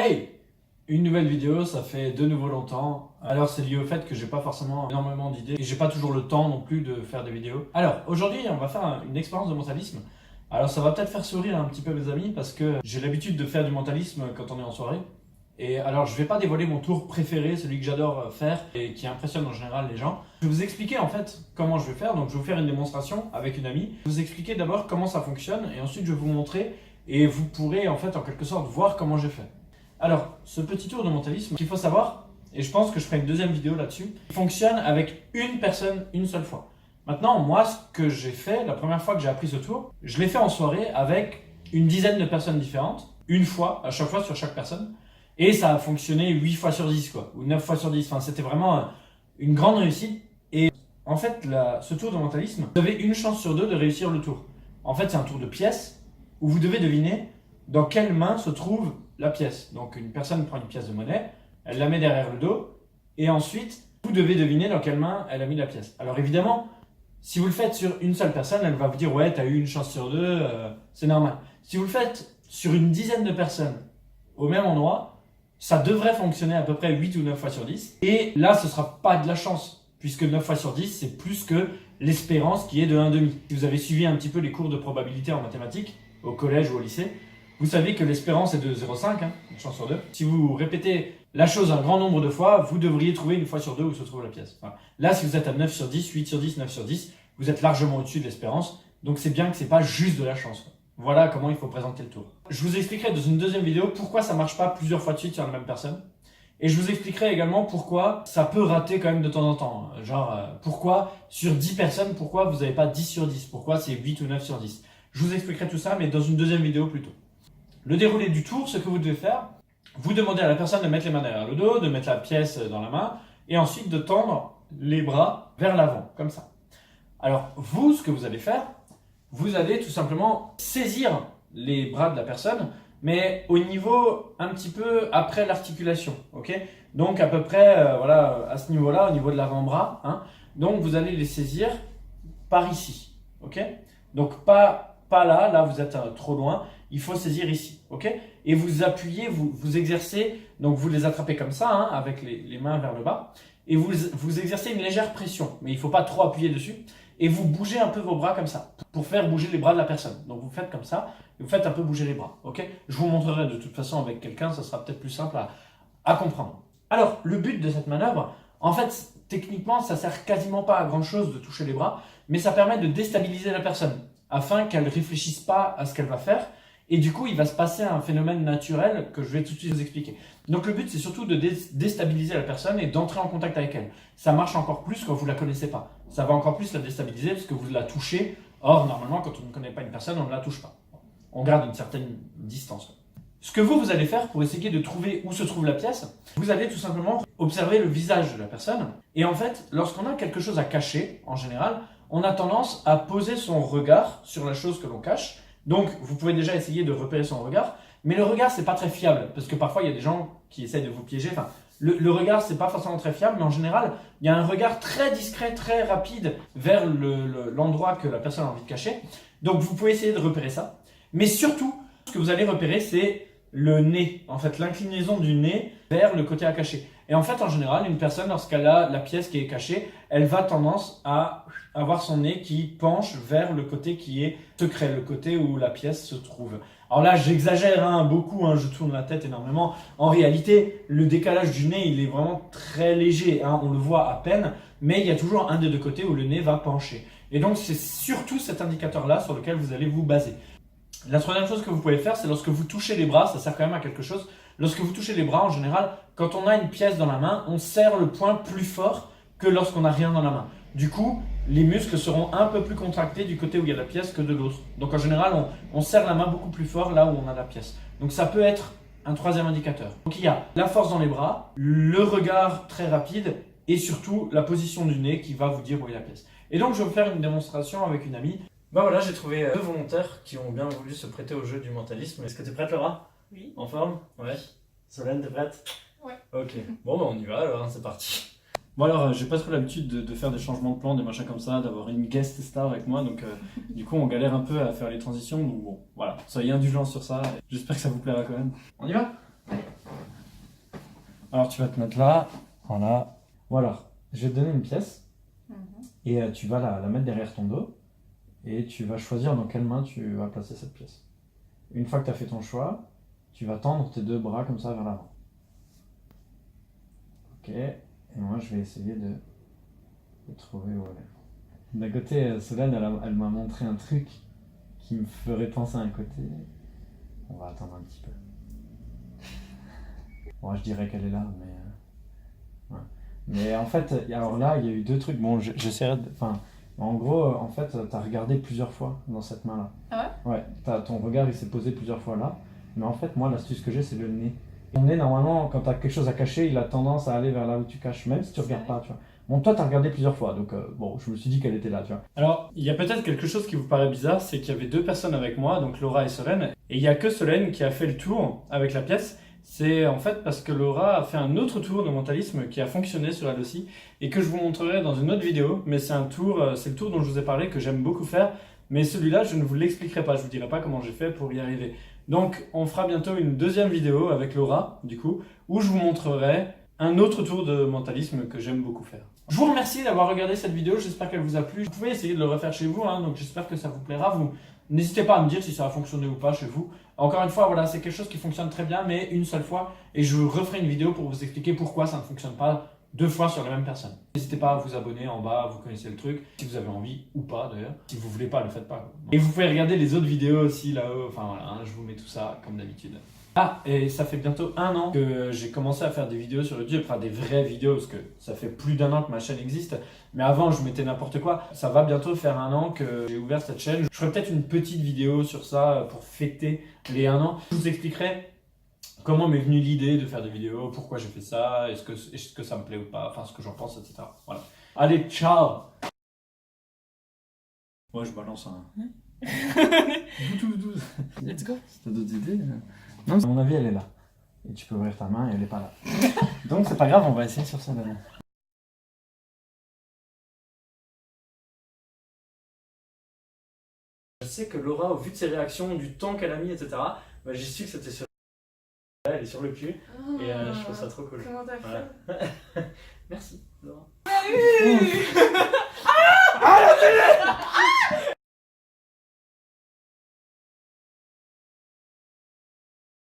Hey! Une nouvelle vidéo, ça fait de nouveau longtemps. Alors c'est lié au fait que j'ai pas forcément énormément d'idées et j'ai pas toujours le temps non plus de faire des vidéos. Alors aujourd'hui on va faire une expérience de mentalisme. Alors ça va peut-être faire sourire un petit peu mes amis parce que j'ai l'habitude de faire du mentalisme quand on est en soirée. Et alors je vais pas dévoiler mon tour préféré, celui que j'adore faire et qui impressionne en général les gens. Je vais vous expliquer en fait comment je vais faire. Donc je vais vous faire une démonstration avec une amie. Je vais vous expliquer d'abord comment ça fonctionne et ensuite je vais vous montrer et vous pourrez en fait en quelque sorte voir comment j'ai fait. Alors, ce petit tour de mentalisme, qu'il faut savoir, et je pense que je ferai une deuxième vidéo là-dessus, fonctionne avec une personne une seule fois. Maintenant, moi, ce que j'ai fait, la première fois que j'ai appris ce tour, je l'ai fait en soirée avec une dizaine de personnes différentes, une fois, à chaque fois sur chaque personne, et ça a fonctionné 8 fois sur 10, quoi, ou 9 fois sur 10. Enfin, c'était vraiment une grande réussite. Et en fait, ce tour de mentalisme, vous avez une chance sur deux de réussir le tour. En fait, c'est un tour de pièces où vous devez deviner dans quelle main se trouve la pièce. Donc une personne prend une pièce de monnaie, elle la met derrière le dos, et ensuite, vous devez deviner dans quelle main elle a mis la pièce. Alors évidemment, si vous le faites sur une seule personne, elle va vous dire « ouais, t'as eu une chance sur deux, c'est normal ». Si vous le faites sur une dizaine de personnes au même endroit, ça devrait fonctionner à peu près 8 ou 9 fois sur 10. Et là, ce ne sera pas de la chance, puisque 9 fois sur 10, c'est plus que l'espérance qui est de 1,5. Si vous avez suivi un petit peu les cours de probabilité en mathématiques, au collège ou au lycée, vous savez que l'espérance est de 0,5, une chance sur deux. Si vous répétez la chose un grand nombre de fois, vous devriez trouver une fois sur deux où se trouve la pièce. Enfin, là, si vous êtes à 9 sur 10, 8 sur 10, 9 sur 10, vous êtes largement au-dessus de l'espérance. Donc c'est bien que ce n'est pas juste de la chance. Voilà comment il faut présenter le tour. Je vous expliquerai dans une deuxième vidéo pourquoi ça ne marche pas plusieurs fois de suite sur la même personne. Et je vous expliquerai également pourquoi ça peut rater quand même de temps en temps. Genre, pourquoi sur 10 personnes, pourquoi vous n'avez pas 10 sur 10? Pourquoi c'est 8 ou 9 sur 10? Je vous expliquerai tout ça, mais dans une deuxième vidéo plutôt. Le déroulé du tour, ce que vous devez faire, vous demandez à la personne de mettre les mains derrière le dos, de mettre la pièce dans la main, et ensuite de tendre les bras vers l'avant, comme ça. Alors, vous, ce que vous allez faire, vous allez tout simplement saisir les bras de la personne, mais au niveau un petit peu après l'articulation, ok? Donc à peu près, voilà, à ce niveau-là, au niveau de l'avant-bras, hein. Donc vous allez les saisir par ici, ok? Donc pas là, vous êtes trop loin. Il faut saisir ici, ok? Et vous appuyez, vous exercez, donc vous les attrapez comme ça, hein, avec les mains vers le bas, et vous exercez une légère pression, mais il ne faut pas trop appuyer dessus, et vous bougez un peu vos bras comme ça, pour faire bouger les bras de la personne. Donc vous faites comme ça, et vous faites un peu bouger les bras, ok? Je vous montrerai de toute façon avec quelqu'un, ça sera peut-être plus simple à comprendre. Alors, le but de cette manœuvre, en fait, techniquement, ça ne sert quasiment pas à grand-chose de toucher les bras, mais ça permet de déstabiliser la personne, afin qu'elle ne réfléchisse pas à ce qu'elle va faire. Et du coup, il va se passer un phénomène naturel que je vais tout de suite vous expliquer. Donc le but, c'est surtout de déstabiliser la personne et d'entrer en contact avec elle. Ça marche encore plus quand vous ne la connaissez pas. Ça va encore plus la déstabiliser parce que vous la touchez. Or, normalement, quand on ne connaît pas une personne, on ne la touche pas. On garde une certaine distance. Ce que vous allez faire pour essayer de trouver où se trouve la pièce, vous allez tout simplement observer le visage de la personne. Et en fait, lorsqu'on a quelque chose à cacher, en général, on a tendance à poser son regard sur la chose que l'on cache. Donc, vous pouvez déjà essayer de repérer son regard, mais le regard, c'est pas très fiable, parce que parfois, il y a des gens qui essayent de vous piéger. Enfin, le regard, c'est pas forcément très fiable, mais en général, il y a un regard très discret, très rapide vers l'endroit que la personne a envie de cacher. Donc, vous pouvez essayer de repérer ça. Mais surtout, ce que vous allez repérer, c'est le nez. En fait, l'inclinaison du nez vers le côté à cacher. Et en fait, en général, une personne, lorsqu'elle a la pièce qui est cachée, elle va tendance à avoir son nez qui penche vers le côté qui est secret, le côté où la pièce se trouve. Alors là, j'exagère beaucoup, je tourne la tête énormément. En réalité, le décalage du nez, il est vraiment très léger, on le voit à peine, mais il y a toujours un des deux côtés où le nez va pencher. Et donc, c'est surtout cet indicateur-là sur lequel vous allez vous baser. La troisième chose que vous pouvez faire, c'est lorsque vous touchez les bras, ça sert quand même à quelque chose. Lorsque vous touchez les bras, en général, quand on a une pièce dans la main, on serre le poing plus fort que lorsqu'on n'a rien dans la main. Du coup, les muscles seront un peu plus contractés du côté où il y a la pièce que de l'autre. Donc en général, on serre la main beaucoup plus fort là où on a la pièce. Donc ça peut être un troisième indicateur. Donc il y a la force dans les bras, le regard très rapide et surtout la position du nez qui va vous dire où est la pièce. Et donc je vais vous faire une démonstration avec une amie. Ben voilà, j'ai trouvé deux volontaires qui ont bien voulu se prêter au jeu du mentalisme. Est-ce que tu es prête, Laura? Oui. En forme? Ouais. Solène, t'es prête? Ouais. Ok. Bon, ben on y va alors, c'est parti. Bon alors, j'ai pas trop l'habitude de faire des changements de plan, des machins comme ça, d'avoir une guest star avec moi, donc du coup on galère un peu à faire les transitions, donc bon, voilà, soyez indulgents sur ça, j'espère que ça vous plaira quand même. On y va? Ouais. Alors tu vas te mettre là, voilà. Ou alors, je vais te donner une pièce et tu vas la mettre derrière ton dos et tu vas choisir dans quelle main tu vas placer cette pièce. Une fois que tu as fait ton choix, tu vas tendre tes deux bras comme ça vers l'avant. Ok, et moi je vais essayer de trouver où elle est. D'un côté, Solène, elle m'a montré un truc qui me ferait penser à un côté. On va attendre un petit peu. Bon, je dirais qu'elle est là, mais... ouais. Mais en fait, alors là, il y a eu deux trucs. Bon, j'essaierai de... Enfin, en gros, en fait, t'as regardé plusieurs fois dans cette main-là. Ah ouais? Ouais, ton regard, il s'est posé plusieurs fois là. Mais en fait, moi, l'astuce que j'ai, c'est le nez. Ton nez, normalement, quand t'as quelque chose à cacher, il a tendance à aller vers là où tu caches, même si tu regardes pas, tu vois. Bon, toi, t'as regardé plusieurs fois, donc bon, je me suis dit qu'elle était là, tu vois. Alors, il y a peut-être quelque chose qui vous paraît bizarre, c'est qu'il y avait deux personnes avec moi, donc Laura et Solène, et il y a que Solène qui a fait le tour avec la pièce. C'est en fait parce que Laura a fait un autre tour de mentalisme qui a fonctionné sur elle aussi, et que je vous montrerai dans une autre vidéo, mais c'est c'est le tour dont je vous ai parlé, que j'aime beaucoup faire, mais celui-là, je ne vous l'expliquerai pas, je vous dirai pas comment j'ai fait pour y arriver. Donc, on fera bientôt une deuxième vidéo avec Laura, du coup, où je vous montrerai un autre tour de mentalisme que j'aime beaucoup faire. Je vous remercie d'avoir regardé cette vidéo, j'espère qu'elle vous a plu. Vous pouvez essayer de le refaire chez vous, hein, donc j'espère que ça vous plaira. Vous n'hésitez pas à me dire si ça a fonctionné ou pas chez vous. Encore une fois, voilà, c'est quelque chose qui fonctionne très bien, mais une seule fois, et je referai une vidéo pour vous expliquer pourquoi ça ne fonctionne pas deux fois sur la même personne. N'hésitez pas à vous abonner en bas, vous connaissez le truc, si vous avez envie ou pas d'ailleurs. Si vous voulez pas, le faites pas. Et vous pouvez regarder les autres vidéos aussi là-haut, enfin voilà, hein, je vous mets tout ça comme d'habitude. Ah, et ça fait bientôt 1 an que j'ai commencé à faire des vidéos sur YouTube, enfin des vraies vidéos, parce que ça fait plus d'1 an que ma chaîne existe. Mais avant, je mettais n'importe quoi. Ça va bientôt faire 1 an que j'ai ouvert cette chaîne. Je ferai peut-être une petite vidéo sur ça pour fêter les 1 an. Je vous expliquerai comment m'est venue l'idée de faire des vidéos, pourquoi j'ai fait ça, est-ce que ça me plaît ou pas, enfin ce que j'en pense, etc. Voilà. Allez, ciao! Moi, je balance un... Let's go. Si t'as d'autres idées... Non, à mon avis, elle est là. Et tu peux ouvrir ta main et elle est pas là. Donc c'est pas grave, on va essayer sur celle-là. Je sais que Laura, au vu de ses réactions, du temps qu'elle a mis, etc., bah, j'ai su que c'était sur elle, elle est sur le cul. Et je trouve ça trop cool. Comment t'as Voilà. Merci, Laura. fait? Ah, la télé!